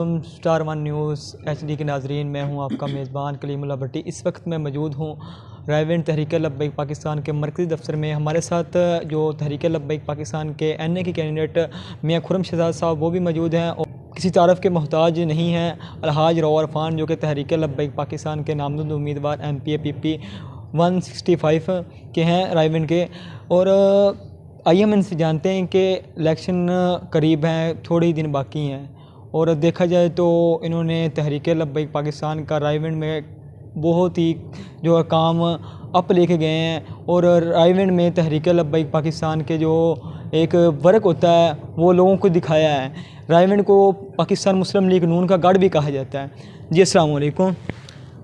Star one news HD के नाजरीन, मैं हूं आपका मेज़बान कलीमुल्लाह भट्टी। इस वक्त मैं मौजूद हूं रायविंड तहरीक लब्बैक पाकिस्तान के मरकज़ी दफ्तर में। हमारे साथ जो तहरीक लब्बैक पाकिस्तान के NA के कैंडिडेट मियाँ खुर्रम शहजाद साहब वो भी मौजूद हैं और किसी तारफ़ के मोहताज नहीं हैं। अलहाज रौआ इरफान जो कि तहरीक लब्बैक पाकिस्तान के नामज़द उम्मीदवार MPA PP 165 के हैं रायविंड के। और आइए हम इनसे जानते हैं कि इलेक्शन करीब हैं, थोड़े ही दिन बाकी हैं और देखा जाए तो इन्होंने तहरीक लब्बैक पाकिस्तान का रायविंड में बहुत ही जो है काम अप लेके गए हैं। और रायविंड में तहरीक लब्बैक पाकिस्तान के जो एक वर्क होता है वो लोगों को दिखाया है। रायविंड को पाकिस्तान मुस्लिम लीग नून का गढ़ भी कहा जाता है। जी अस्सलाम वालेकुम।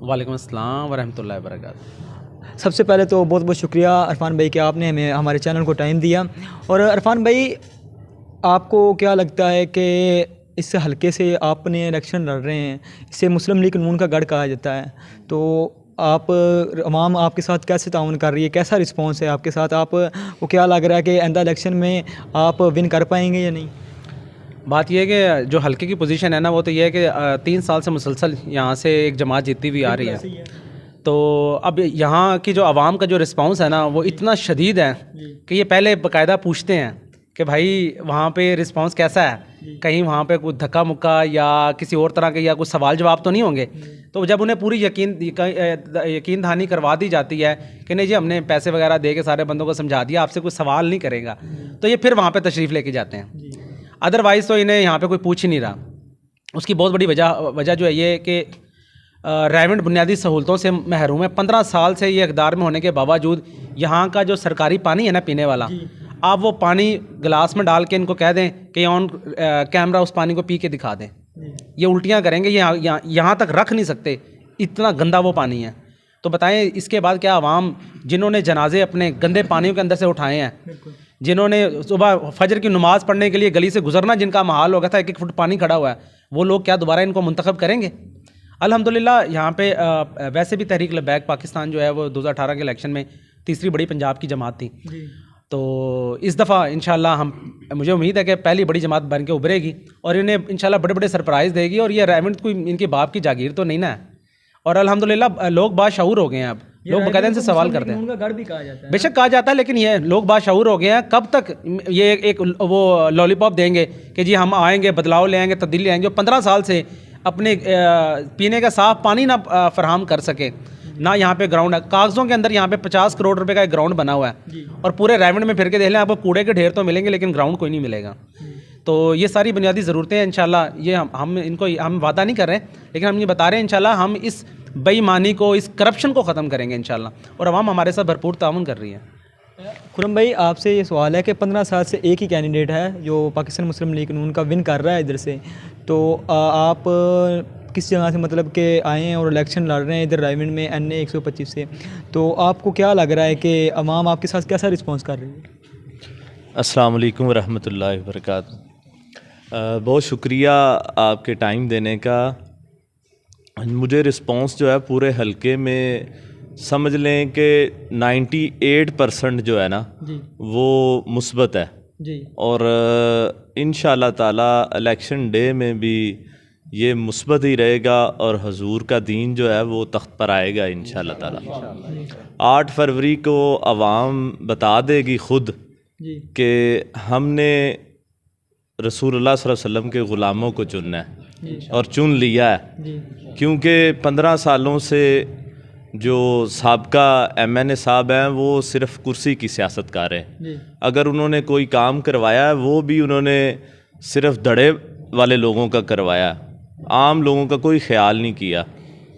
वालेकुम अस्सलाम वरहमतुल्लाहि वबरकातुहू। सबसे पहले तो बहुत बहुत शुक्रिया इरफान भाई कि आपने हमें हमारे चैनल को टाइम दिया। और इरफान भाई, आपको क्या लगता है कि इस हल्के से आपने इलेक्शन लड़ रहे हैं, इसे मुस्लिम लीग नून का गढ़ कहा जाता है, तो आप अवाम आपके साथ कैसे ताउन कर रही है, कैसा रिस्पांस है आपके साथ? आपको क्या लग रहा है कि आइंदा इलेक्शन में आप विन कर पाएंगे या नहीं? बात यह है कि जो हल्के की पोजीशन है ना, वो तो ये है कि 3 साल से मुसलसल यहाँ से एक जमात जीतती हुई आ रही है। तो अब यहाँ की जो आवाम का जो रिस्पांस है ना, वो इतना शदीद है कि ये पहले बाकायदा पूछते हैं कि भाई वहाँ पे रिस्पांस कैसा है, कहीं वहाँ पे कोई धक्का मुक्का या किसी और तरह के या कुछ सवाल जवाब तो नहीं होंगे। तो जब उन्हें पूरी यकीन दहानी करवा दी जाती है कि नहीं जी हमने पैसे वगैरह दे के सारे बंदों को समझा दिया, आपसे कोई सवाल नहीं करेगा, तो ये फिर वहाँ पे तशरीफ़ लेके जाते हैं। अदरवाइज़ तो इन्हें यहाँ पे कोई पूछ ही नहीं रहा। उसकी बहुत बड़ी वजह जो है ये कि रायविंड बुनियादी सहूलतों से महरूम है। 15 साल से ये इक़्तिदार में होने के बावजूद यहाँ का जो सरकारी पानी है ना पीने वाला, आप वो पानी गिलास में डाल के इनको कह दें कि ऑन कैमरा उस पानी को पी के दिखा दें, ये उल्टियाँ करेंगे, ये यहाँ तक रख नहीं सकते, इतना गंदा वो पानी है। तो बताएं इसके बाद क्या आवाम जिन्होंने जनाजे अपने गंदे पानियों के अंदर से उठाए हैं, जिन्होंने सुबह फजर की नमाज़ पढ़ने के लिए गली से गुजरना जिनका महाल हो गया था, 1-1 फुट पानी खड़ा हुआ है, वो लोग क्या दोबारा इनको मुंतखब करेंगे? अल्हम्दुलिल्लाह यहाँ पे वैसे भी तहरीक लब्बैक पाकिस्तान जो है वो 2018 के इलेक्शन में तीसरी बड़ी पंजाब की जमात थी। तो इस दफ़ा इंशाल्लाह मुझे उम्मीद है कि पहली बड़ी जमात बन के उभरेगी और इन्हें इंशाल्लाह बड़े बड़े सरप्राइज़ देगी। और ये रायविंड कोई इनके बाप की जागीर तो नहीं ना है। और अल्हम्दुलिल्लाह लोग बाशऊर हो गए हैं, अब लोग बाकायदा इनसे सवाल करते हैं। उनका गढ़ भी कहा जाता है, बेशक कहा जाता है, लेकिन ये लोग बाशऊर हो गए हैं। कब तक ये एक वो लॉलीपॉप देंगे कि जी हम आएँगे, बदलाव ले आएँगे, तब्दीली ले आएँगे? 15 साल से अपने पीने का साफ़ पानी ना फराहम कर सके, ना यहाँ पे ग्राउंड है। कागज़ों के अंदर यहाँ पे 50 करोड़ रुपए का एक ग्राउंड बना हुआ है और पूरे रायविंड में फिर के देख लें, आपको कूड़े के ढेर तो मिलेंगे लेकिन ग्राउंड कोई नहीं मिलेगा। तो ये सारी बुनियादी ज़रूरतें हैं। इंशाल्लाह ये हम वादा नहीं कर रहे हैं, लेकिन हम ये बता रहे हैं इंशाल्लाह हम इस बेईमानी को, इस करप्शन को ख़त्म करेंगे इंशाल्लाह, और आवाम हमारे साथ भरपूर ताउन कर रही है। खुर्रम भाई, आपसे ये सवाल है कि 15 साल से एक ही कैंडिडेट है जो पाकिस्तान मुस्लिम लीग नून का विन कर रहा है इधर से, तो आप किस जगह से मतलब कि आए हैं और इलेक्शन लड़ रहे हैं इधर रायविंड में NA 125 से, तो आपको क्या लग रहा है कि अवाम आपके साथ कैसा रिस्पांस कर रही है? अस्सलाम वालेकुम रहमतुल्लाहि वबरकातुहू। बहुत शुक्रिया आपके टाइम देने का। मुझे रिस्पांस जो है पूरे हलके में समझ लें कि 98% जो है ना वो मुस्बत है जी। और इंशाअल्लाह ताला इलेक्शन डे में भी ये मुस्बत ही रहेगा और हुजूर का दीन जो है वो तख्त पर आएगा इंशाअल्लाह ताला। 8 फरवरी को आवाम बता देगी ख़ुद कि हमने रसूलुल्लाह सल्लल्लाहु अलैहि वसल्लम के ग़ुलामों को चुनना है और चुन लिया है। क्योंकि 15 सालों से जो साबका MNA साहब हैं वो सिर्फ कुर्सी की सियासतकार हैं। अगर उन्होंने कोई काम करवाया है वो भी उन्होंने सिर्फ धड़े वाले लोगों का करवाया, आम लोगों का कोई ख्याल नहीं किया।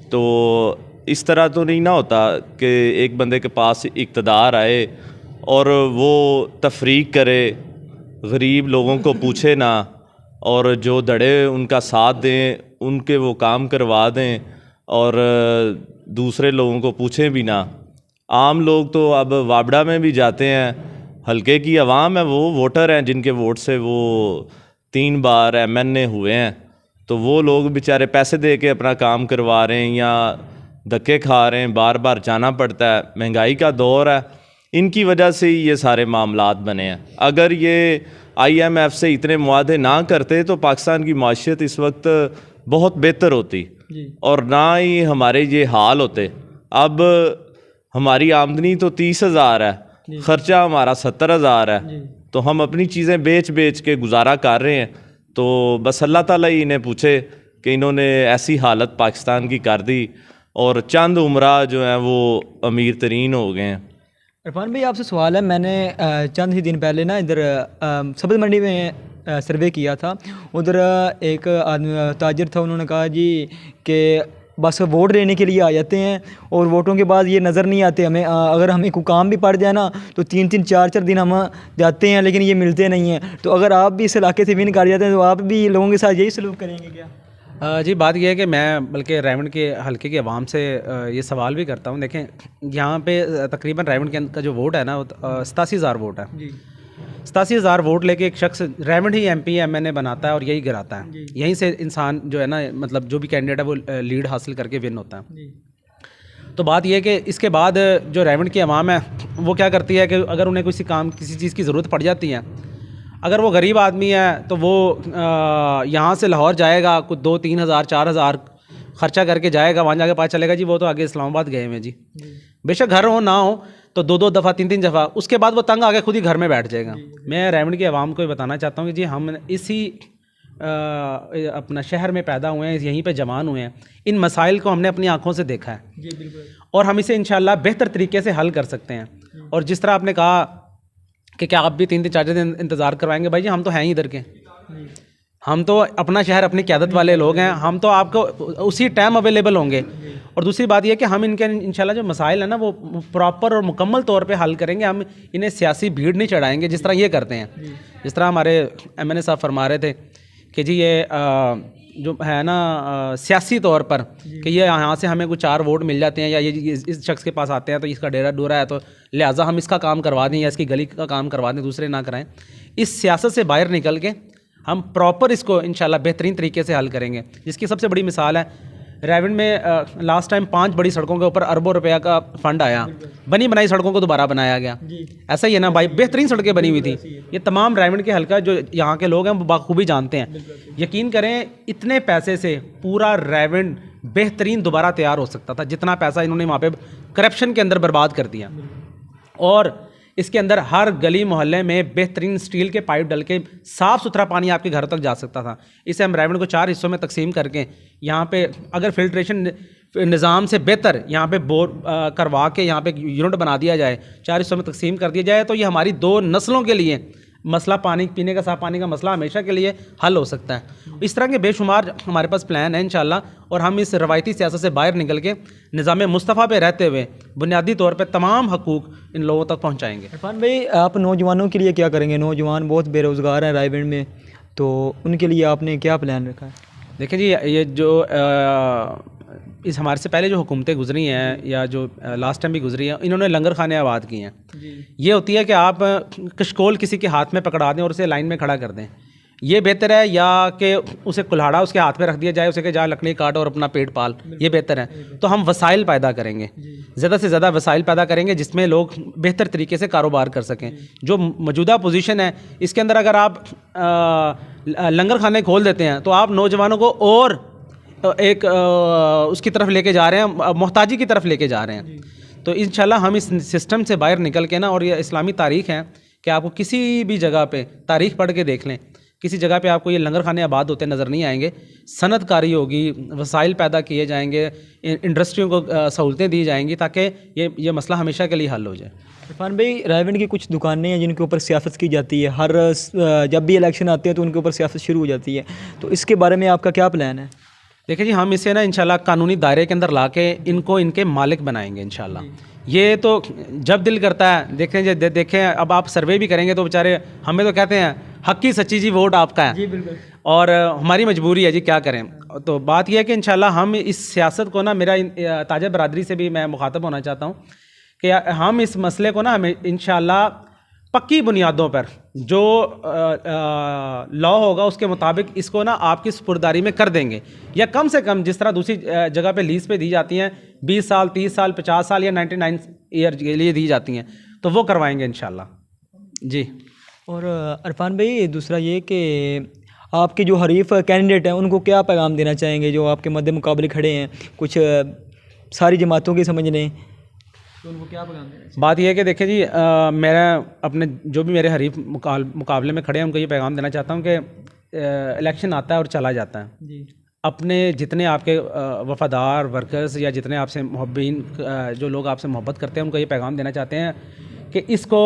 तो इस तरह तो नहीं ना होता कि एक बंदे के पास इक़्तिदार आए और वो तफरीक करे, गरीब लोगों को पूछे ना, और जो धड़े उनका साथ दें उनके वो काम करवा दें और दूसरे लोगों को पूछें भी ना। आम लोग तो अब वाबड़ा में भी जाते हैं, हल्के की आवाम है, वो वोटर हैं जिनके वोट से वो 3 बार MNA हुए हैं, तो वो लोग बेचारे पैसे दे के अपना काम करवा रहे हैं या धक्के खा रहे हैं, बार बार जाना पड़ता है। महंगाई का दौर है, इनकी वजह से ही ये सारे मामलात बने हैं। अगर ये IMF से इतने मुआहदे ना करते तो पाकिस्तान की माशियत इस वक्त बहुत बेहतर होती और ना ही हमारे ये हाल होते। अब हमारी आमदनी तो 30,000 है, ख़र्चा हमारा 70,000 है, तो हम अपनी चीज़ें बेच बेच के गुजारा कर रहे हैं। तो बस अल्लाह ताला ही इन्हें पूछे कि इन्होंने ऐसी हालत पाकिस्तान की कर दी और चंद उमरा जो हैं वो अमीर तरीन हो गए हैं। इरफान भाई आपसे सवाल है, मैंने चंद ही दिन पहले ना इधर सब्ज़ मंडी में सर्वे किया था। उधर एक आदमी ताजिर था, उन्होंने कहा जी कि बस वोट लेने के लिए आ जाते हैं और वोटों के बाद ये नज़र नहीं आते हमें। अगर हमें कोई काम भी पड़ जाए ना तो 3-3 4-4 दिन हम जाते हैं लेकिन ये मिलते नहीं हैं। तो अगर आप भी इस इलाके से विन कर जाते हैं तो आप भी लोगों के साथ यही सलूक करेंगे क्या? जी बात यह है कि मैं बल्कि रायवंड के हल्के की आवाम से ये सवाल भी करता हूँ। देखें यहाँ पे तकरीबन रायवंड के का जो वोट है ना वो 87,000 वोट है। 87,000 वोट लेके एक शख्स रायवंड ही MP MNA बनाता है और यही गिराता है। यहीं से इंसान जो है ना मतलब जो भी कैंडिडेट है वो लीड हासिल करके विन होता है। तो बात यह है कि इसके बाद जो रायवंड की आवाम है वो क्या करती है कि अगर उन्हें किसी चीज़ की ज़रूरत पड़ जाती है, अगर वो गरीब आदमी है तो वो यहाँ से लाहौर जाएगा, कुछ 2-3 हज़ार 4 हज़ार ख़र्चा करके जाएगा, वहाँ जाके पता चलेगा जी वो तो आगे इस्लामाबाद गए हुए जी। बेशक घर हो ना हो तो 2-2 दफ़ा 3-3 दफ़ा उसके बाद वो तंग आके खुद ही घर में बैठ जाएगा। मैं रायवंड की आवाम को बताना चाहता हूँ कि जी हम इसी अपना शहर में पैदा हुए हैं, यहीं पे जवान हुए हैं, इन मसाइल को हमने अपनी आँखों से देखा है और हम इसे इंशाल्लाह बेहतर तरीके से हल कर सकते हैं। और जिस तरह आपने कहा कि क्या आप भी 3-3 4 दिन इंतज़ार करवाएंगे, भाई जी हम तो हैं ही इधर के, हम तो अपना शहर अपनी क़यादत वाले लोग हैं, हम तो आपको उसी टाइम अवेलेबल होंगे। और दूसरी बात यह कि हम इनके इंशाल्लाह जो मसाइल हैं ना वो प्रॉपर और मुकम्मल तौर पे हल करेंगे। हम इन्हें सियासी भीड़ नहीं चढ़ाएंगे जिस तरह ये करते हैं। जिस तरह हमारे MNA साहब फरमा रहे थे कि जी ये जो है ना सियासी तौर पर कि ये यहाँ से हमें कुछ 4 वोट मिल जाते हैं या ये इस शख्स के पास आते हैं तो इसका डेरा डोरा है तो लिहाजा हम इसका काम करवा दें या इसकी गली का काम करवा दें, दूसरे ना कराएं। इस सियासत से बाहर निकल के हम प्रॉपर इसको इंशाल्लाह बेहतरीन तरीके से हल करेंगे। जिसकी सबसे बड़ी मिसाल है रायवंड में लास्ट टाइम 5 बड़ी सड़कों के ऊपर अरबों रुपया का फंड आया, बनी बनाई सड़कों को दोबारा बनाया गया। ऐसा ही है ना भाई, बेहतरीन सड़कें बनी हुई थी। ये तमाम रायवंड के हल्का जो यहाँ के लोग हैं वो बाखूबी जानते हैं। यकीन करें इतने पैसे से पूरा रायवंड बेहतरीन दोबारा तैयार हो सकता था जितना पैसा इन्होंने वहाँ पे करप्शन के अंदर बर्बाद कर दिया। और इसके अंदर हर गली मोहल्ले में बेहतरीन स्टील के पाइप डल के साफ़ सुथरा पानी आपके घर तक जा सकता था। इसे हम रायवंड को 4 हिस्सों में तकसीम करके यहाँ पे अगर फिल्ट्रेशन निज़ाम से बेहतर यहाँ पे बोर करवा के यहाँ पे यूनिट बना दिया जाए, 4 हिस्सों में तकसीम कर दिया जाए तो ये हमारी 2 नस्लों के लिए मसला पानी पीने का साफ़ पानी का मसला हमेशा के लिए हल हो सकता है। इस तरह के बेशुमार हमारे पास प्लान है इंशाल्लाह, और हम इस रवायती सियासत से बाहर निकल के निज़ाम मुस्तफ़ा पे रहते हुए बुनियादी तौर पे तमाम हकूक़ इन लोगों तक पहुँचाएँगे। इरफान भाई आप नौजवानों के लिए क्या करेंगे? नौजवान बहुत बेरोज़गार हैं रायवंड में, तो उनके लिए आपने क्या प्लान रखा है? देखिए जी ये जो इस हमारे से पहले जो हुकूमतें गुजरी हैं या जो लास्ट टाइम भी गुजरी हैं, इन्होंने लंगर खाने आबाद किए हैं। ये होती है कि आप कशकोल किसी के हाथ में पकड़ा दें और उसे लाइन में खड़ा कर दें, ये बेहतर है या कि उसे कुल्हाड़ा उसके हाथ में रख दिया जाए, उसे कि जा लकड़ी काट और अपना पेट पाल, ये बेहतर है। तो हम वसाइल पैदा करेंगे, ज़्यादा से ज़्यादा वसाइल पैदा करेंगे जिसमें लोग बेहतर तरीके से कारोबार कर सकें। जो मौजूदा पोजीशन है इसके अंदर अगर आप लंगर खाने खोल देते हैं तो आप नौजवानों को और एक उसकी तरफ लेके जा रहे हैं, मोहताजी की तरफ लेके जा रहे हैं। तो इंशाल्लाह हम इस सिस्टम से बाहर निकल के ना, और ये इस्लामी तारीख़ है कि आपको किसी भी जगह पे तारीख़ पढ़ के देख लें, किसी जगह पे आपको ये लंगर खाने आबाद होते नज़र नहीं आएंगे। सनतकारी होगी, वसाइल पैदा किए जाएंगे, इंडस्ट्रियों को सहूलतें दी जाएंगी ताकि ये मसला हमेशा के लिए हल हो जाए। इरफान भाई रायवंड की कुछ दुकानें हैं जिनके ऊपर सियासत की जाती है, हर जब भी इलेक्शन आते हैं तो उनके ऊपर सियासत शुरू हो जाती है, तो इसके बारे में आपका क्या प्लान है? देखिए जी हम इसे ना इंशाल्लाह कानूनी दायरे के अंदर लाके इनको इनके मालिक बनाएंगे इंशाल्लाह। ये तो जब दिल करता है देखें अब आप सर्वे भी करेंगे तो बेचारे हमें तो कहते हैं हक्की सच्ची जी वोट आपका है। जी बिल्कुल। और हमारी मजबूरी है जी, क्या करें। तो बात यह है कि इंशाल्लाह हम इस सियासत को ना, मेरा ताजा बरादरी से भी मैं मुखातब होना चाहता हूँ कि हम इस मसले को ना हमें इंशाल्लाह पक्की बुनियादों पर जो लॉ होगा उसके मुताबिक इसको ना आपकी सुपुर्दारी में कर देंगे, या कम से कम जिस तरह दूसरी जगह पे लीज़ पे दी जाती हैं 20 साल 30 साल 50 साल या 99 ईयर के लिए दी जाती हैं, तो वो करवाएंगे इंशाल्लाह। जी और अरफान भाई दूसरा ये कि आपके जो हरीफ कैंडिडेट हैं उनको क्या पैगाम देना चाहेंगे, जो आपके मद्दे मुकाबले खड़े हैं, कुछ सारी जमातों की समझ लें, तो उनको क्या पैगाम देना चाहिए? बात यह है कि देखिए जी, मेरा अपने जो भी मेरे हरीफ मुकाबले में खड़े हैं उनको ये पैगाम देना चाहता हूँ कि इलेक्शन आता है और चला जाता है। जी अपने जितने आपके वफ़ादार वर्कर्स या जितने आपसे मुहब्बीन जो लोग आपसे मोहब्बत करते हैं उनको ये पैगाम देना चाहते हैं कि इसको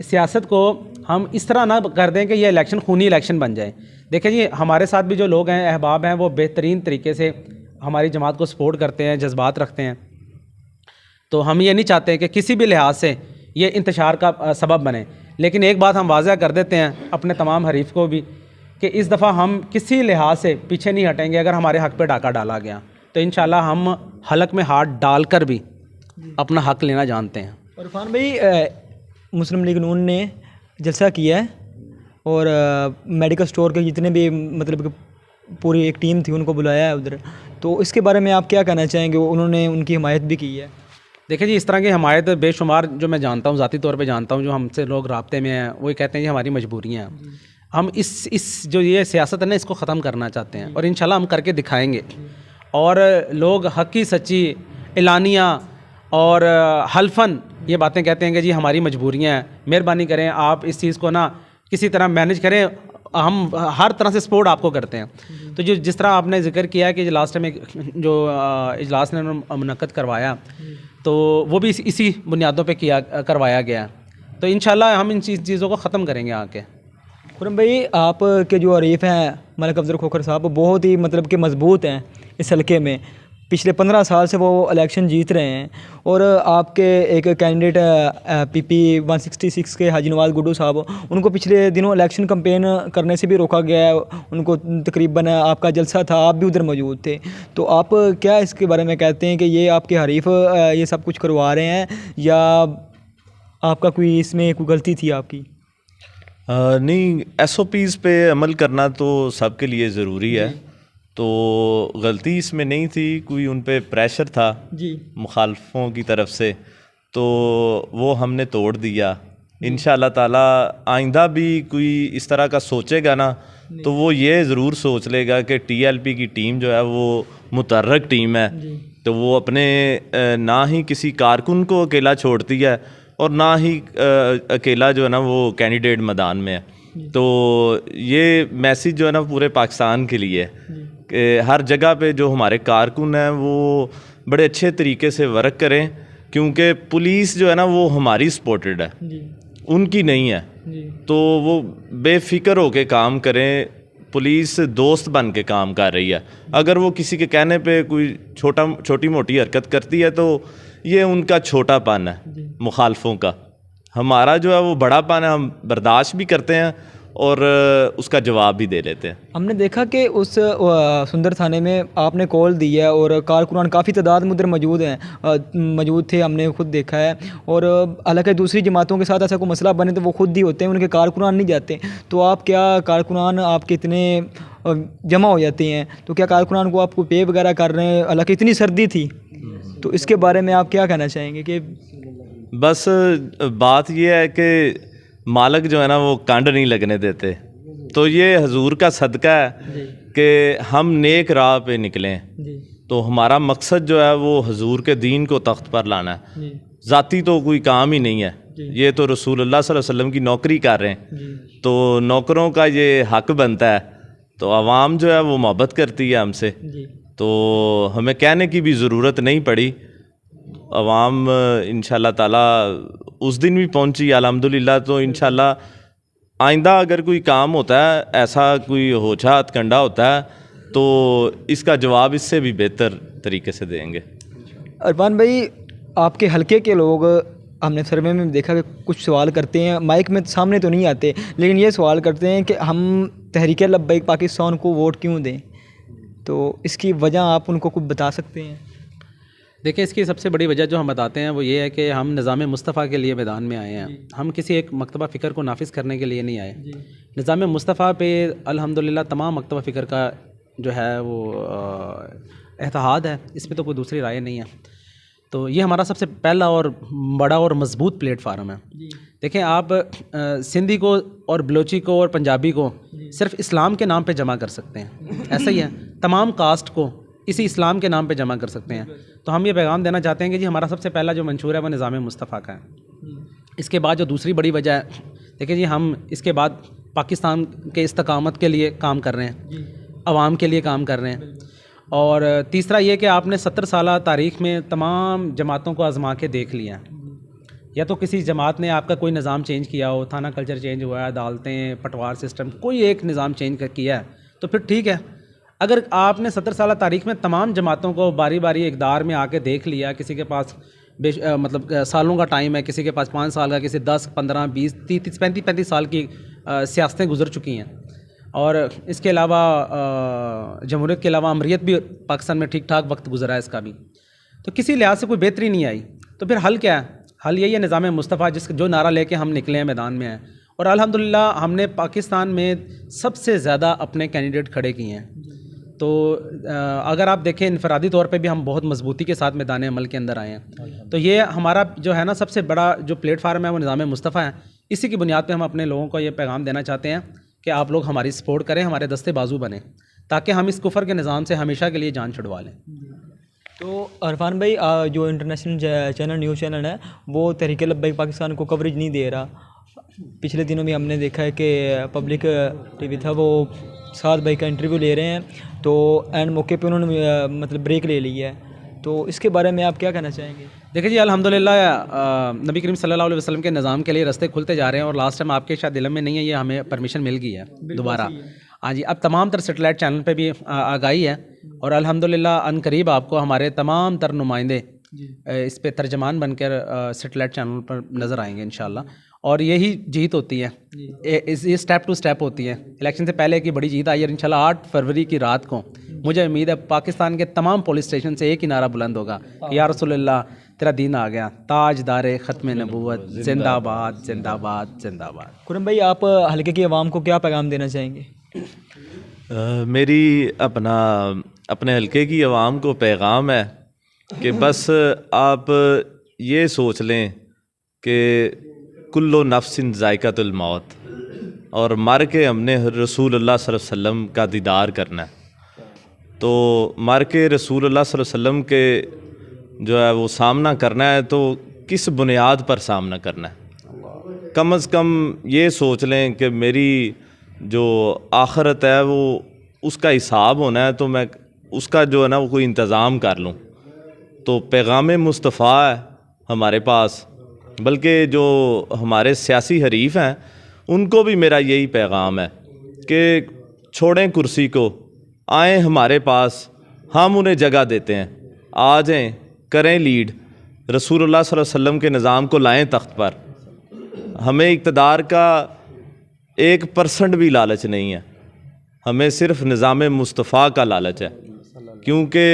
सियासत को हम इस तरह ना कर दें कि ये इलेक्शन खूनी इलेक्शन बन जाए। देखिए जी, हमारे साथ भी जो लोग हैं, अहबाब हैं, वो बेहतरीन तरीके से हमारी जमात को सपोर्ट करते हैं, जज्बात रखते हैं। तो हम ये नहीं चाहते कि किसी भी लिहाज से ये इंतशार का सबब बने। लेकिन एक बात हम वाज़ह कर देते हैं अपने तमाम हरीफ को भी कि इस दफ़ा हम किसी लिहाज से पीछे नहीं हटेंगे। अगर हमारे हक़ पे डाका डाला गया तो इंशाल्लाह हम हलक में हाथ डालकर भी अपना हक़ लेना जानते हैं। और इरफान भाई, मुस्लिम लीग नून ने जलसा किया है और मेडिकल स्टोर के जितने भी मतलब कि पूरी एक टीम थी उनको बुलाया है उधर, तो इसके बारे में आप क्या कहना चाहेंगे? उन्होंने उनकी हिमायत भी की है। देखिए जी, इस तरह की हमायत बेशुमार जो मैं जानता हूँ, ज़ाती तौर पे जानता हूँ, जो हमसे लोग राब्ते में हैं, वो कहते हैं कि हमारी मजबूरियाँ हैं। हम इस जो ये सियासत है ना, इसको ख़त्म करना चाहते हैं और इंशाल्लाह हम करके दिखाएंगे। और लोग हक़ी सच्ची एलानिया और हल्फन ये बातें कहते हैं कि जी हमारी मजबूरियाँ हैं, मेहरबानी करें आप इस चीज़ को ना किसी तरह मैनेज करें, हम हर तरह से सपोर्ट आपको करते हैं। तो जो जिस तरह आपने जिक्र किया है कि लास्ट टाइम जो इजलास ने मुनक़्क़द करवाया, तो वो भी इसी बुनियादों पे करवाया गया। तो इंशाल्लाह हम इन चीज़ों को ख़त्म करेंगे आके। खुरम भाई, आप के जो हरीफ हैं मलिक अफजल खोखर साहब, बहुत ही मतलब कि मजबूत हैं इस हल्के में। पिछले 15 साल से वो इलेक्शन जीत रहे हैं। और आपके एक कैंडिडेट PP 166 के हाजी नवाज गुड्डू साहब, उनको पिछले दिनों इलेक्शन कैंपेन करने से भी रोका गया है। उनको तकरीबन आपका जलसा था, आप भी उधर मौजूद थे, तो आप क्या इसके बारे में कहते हैं कि ये आपके हरीफ ये सब कुछ करवा रहे हैं या आपका कोई इसमें कोई गलती थी आपकी? नहीं, SOPs पे अमल करना तो सबके लिए ज़रूरी है, तो गलती इसमें नहीं थी, कोई उन पे प्रेशर था जी मुखालफों की तरफ से, तो वो हमने तोड़ दिया। इंशाअल्लाह ताला आइंदा भी कोई इस तरह का सोचेगा ना, तो वो ये ज़रूर सोच लेगा कि TLP की टीम जो है वो मुतर्रक टीम है, तो वो अपने ना ही किसी कारकुन को अकेला छोड़ती है और ना ही अकेला जो है ना वो कैंडिडेट मैदान में है। तो ये मैसेज जो है ना पूरे पाकिस्तान के लिए है कि हर जगह पे जो हमारे कारकुन हैं वो बड़े अच्छे तरीके से वर्क करें, क्योंकि पुलिस जो है ना वो हमारी सपोर्टेड है, उनकी नहीं है। तो वो बेफिक्र होके काम करें, पुलिस दोस्त बन के काम कर रही है। अगर वो किसी के कहने पे कोई छोटी मोटी हरकत करती है तो ये उनका छोटापन है मुखालफों का। हमारा जो है वो बड़ापन है, हम बर्दाश्त भी करते हैं और उसका जवाब भी दे लेते हैं। हमने देखा कि उस सुंदर थाने में आपने कॉल दी है और कारकुनान काफ़ी तादाद में उधर मौजूद थे, हमने खुद देखा है। और हालांकि दूसरी जमातों के साथ ऐसा कोई मसला बने तो वो खुद ही होते हैं, उनके कारकुनान नहीं जाते। तो आप क्या कारकुनान आपके इतने जमा हो जाते हैं, तो क्या कारकुनान को आपको पे वगैरह कर रहे हैं? हालांकि इतनी सर्दी थी, तो इसके बारे में आप क्या कहना चाहेंगे? कि बस बात यह है कि मालिक जो है ना वो कांड नहीं लगने देते, तो ये हजूर का सदका है कि हम नेक राह पे निकलें। तो हमारा मकसद जो है वो हजूर के दीन को तख्त पर लाना है, ज़ाती तो कोई काम ही नहीं है। ये तो रसूलुल्लाह सल्लल्लाहु अलैहि वसल्लम की नौकरी कर रहे हैं, तो नौकरों का ये हक बनता है। तो आवाम जो है वो मोहब्बत करती है हमसे, तो हमें कहने की भी ज़रूरत नहीं पड़ी। अवाम इंशाल्लाह ताला उस दिन भी पहुंची अल्हम्दुलिल्लाह। तो इंशाल्लाह आइंदा अगर कोई काम होता है, ऐसा कोई होचा हथकंडा होता है, तो इसका जवाब इससे भी बेहतर तरीके से देंगे। अरफान भाई, आपके हलके के लोग, हमने सर्वे में देखा कि कुछ सवाल करते हैं, माइक में सामने तो नहीं आते, लेकिन ये सवाल करते हैं कि हम तहरीक लब्बैक पाकिस्तान को वोट क्यों दें? तो इसकी वजह आप उनको कुछ बता सकते हैं? देखिए, इसकी सबसे बड़ी वजह जो हम बताते हैं वो ये है कि हम निज़ाम मुस्तफ़ा के लिए मैदान में आए हैं। हम किसी एक मकतबा फ़िक्र को नाफिज करने के लिए नहीं आए। निज़ाम मुस्तफ़ा पे अल्हम्दुलिल्लाह तमाम मकतबा फ़िक्र का जो है वो एतहाद है, इस पर तो कोई दूसरी राय नहीं है। तो ये हमारा सबसे पहला और बड़ा और मजबूत प्लेटफार्म है। देखें आप सिंधी को और बलोची को और पंजाबी को सिर्फ इस्लाम के नाम पे जमा कर सकते हैं, ऐसा ही है। तमाम कास्ट को इसी इस्लाम के नाम पे जमा कर सकते हैं। तो हम ये पैगाम देना चाहते हैं कि जी हमारा सबसे पहला जो मंशूर है वो निज़ाम मुस्तफ़ा का है। इसके बाद जो दूसरी बड़ी वजह है, देखिए जी हम इसके बाद पाकिस्तान के इस्तकामत के लिए काम कर रहे हैं, आवाम के लिए काम कर रहे हैं। और तीसरा ये कि आपने 70 साल तारीख़ में तमाम जमातों को आज़मा के देख लिया है। या तो किसी जमात ने आपका कोई निज़ाम चेंज किया हो, थाना कल्चर चेंज हुआ है, अदालतें, पटवार सिस्टम, कोई एक निज़ाम चेंज किया है तो फिर ठीक है। अगर आपने 70 साल तारीख़ में तमाम जमातों को बारी बारी इक़दार में आके देख लिया, किसी के पास मतलब सालों का टाइम है, किसी के पास 5 साल का, किसी 10, 15, 20, 30, 35 साल की सियासतें गुजर चुकी हैं। और इसके अलावा जमहूरियत के अलावा अमरीत भी पाकिस्तान में ठीक ठाक वक्त गुजरा है इसका भी, तो किसी लिहाज से कोई बेहतरी नहीं आई। तो फिर हल क्या है? हल यही है निज़ाम मुस्तफ़ा, जो नारा लेके हम निकले हैं मैदान में हैं। और अल्हम्दुलिल्लाह हमने पाकिस्तान में सबसे ज़्यादा अपने कैंडिडेट खड़े किए हैं। तो अगर आप देखें इनफरादी तौर पे भी हम बहुत मजबूती के साथ मैदान अमल के अंदर आए हैं। तो ये हमारा जो है ना सबसे बड़ा जो प्लेटफार्म है वो निज़ाम मुस्तफ़ा है। इसी की बुनियाद पे हम अपने लोगों को ये पैगाम देना चाहते हैं कि आप लोग हमारी सपोर्ट करें, हमारे दस्ते बाजू बने, ताकि हम इस कुफर के निज़ाम से हमेशा के लिए जान छुड़वा लें। तो अरफान भाई, जो इंटरनेशनल चैनल न्यूज़ चैनल है वो तहरीक लब्बैक पाकिस्तान को कवरेज नहीं दे रहा। पिछले दिनों में हमने देखा है कि पब्लिक टीवी था वो साद भाई का इंटरव्यू ले रहे हैं, तो एंड मौके पे उन्होंने मतलब ब्रेक ले ली है। तो इसके बारे में आप क्या कहना चाहेंगे? देखिए जी अल्हम्दुलिल्लाह नबी करीम सल्लल्लाहु अलैहि वसल्लम के निज़ाम के लिए रास्ते खुलते जा रहे हैं। और लास्ट टाइम आपके शायद इल्म में नहीं है, ये हमें परमिशन मिल गई है दोबारा। हाँ जी, अब तमाम तर सेटेलाइट चैनल पे भी आगाही है। और अल्हम्दुलिल्लाह अनकरीब आपको हमारे तमाम तर नुमाइंदे इस पे तर्जमान बनकर सेटेलाइट चैनल पर नज़र आएंगे इंशाल्लाह। और यही जीत होती है, ये स्टेप टू स्टेप होती है। इलेक्शन से पहले की बड़ी जीत आई है इंशाल्लाह। 8 फरवरी की रात को मुझे उम्मीद है पाकिस्तान के तमाम पुलिस स्टेशन से एक ही नारा बुलंद होगा, या रसूलुल्लाह तेरा दीन आ गया, ताजदारे ख़त्म नबूवत, जिंदाबाद जिंदाबाद जिंदाबाद। खुरम भाई, आप हल्के की आवाम को क्या पैगाम देना चाहेंगे? मेरी अपने हल्के की आवाम को पैगाम है कि बस आप ये सोच लें कि कुल्लो नफ्सिन ज़ायक़तुल मौत, और मर के हमने रसूलुल्लाह सल्लल्लाहु अलैहि वसल्लम का दीदार करना है। तो मर के रसूलुल्लाह सल्लल्लाहु अलैहि वसल्लम के जो है वो सामना करना है, तो किस बुनियाद पर सामना करना है? कम अज़ कम ये सोच लें कि मेरी जो आखिरत है वो उसका हिसाब होना है, तो मैं उसका जो है ना वो कोई इंतज़ाम कर लूँ। तो पैगाम मुस्तफ़ा है हमारे पास, बल्कि जो हमारे सियासी हरीफ हैं उनको भी मेरा यही पैगाम है कि छोड़ें कुर्सी को, आएँ हमारे पास, हम उन्हें जगह देते हैं। आ जाएँ, करें लीड, रसूलुल्लाह सल्लल्लाहु अलैहि वसल्लम के निज़ाम को लाएँ तख्त पर। हमें इक़्तिदार का 1% भी लालच नहीं है, हमें सिर्फ निज़ाम मुस्तफ़ा का लालच है। क्योंकि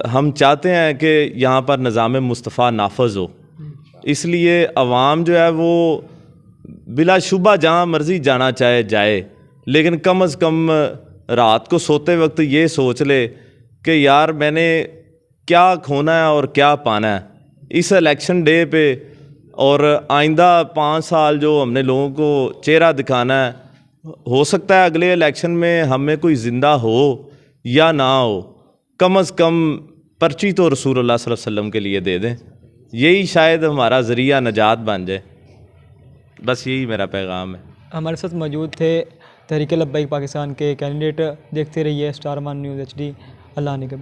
हम चाहते हैं कि यहाँ पर निज़ाम मुस्तफ़ा नाफज हो, इसलिए अवाम जो है वो बिलाशुबा जहाँ मर्ज़ी जाना चाहे जाए, लेकिन कम अज़ कम रात को सोते वक्त ये सोच ले कि यार मैंने क्या खोना है और क्या पाना है इस इलेक्शन डे पे। और आइंदा 5 साल जो हमने लोगों को चेहरा दिखाना है, हो सकता है अगले इलेक्शन में हमें कोई ज़िंदा हो या ना हो, कम अज़ कम पर्ची तो रसूलुल्लाह सल्लल्लाहु अलैहि वसल्लम के लिए दे दें, यही शायद हमारा ज़रिया नजात बन जाए। बस यही मेरा पैगाम है। हमारे साथ मौजूद थे तहरीक लब्बैक पाकिस्तान के कैंडिडेट। देखते रहिए स्टार वन न्यूज़ HD। अल्लाह ने के बाद।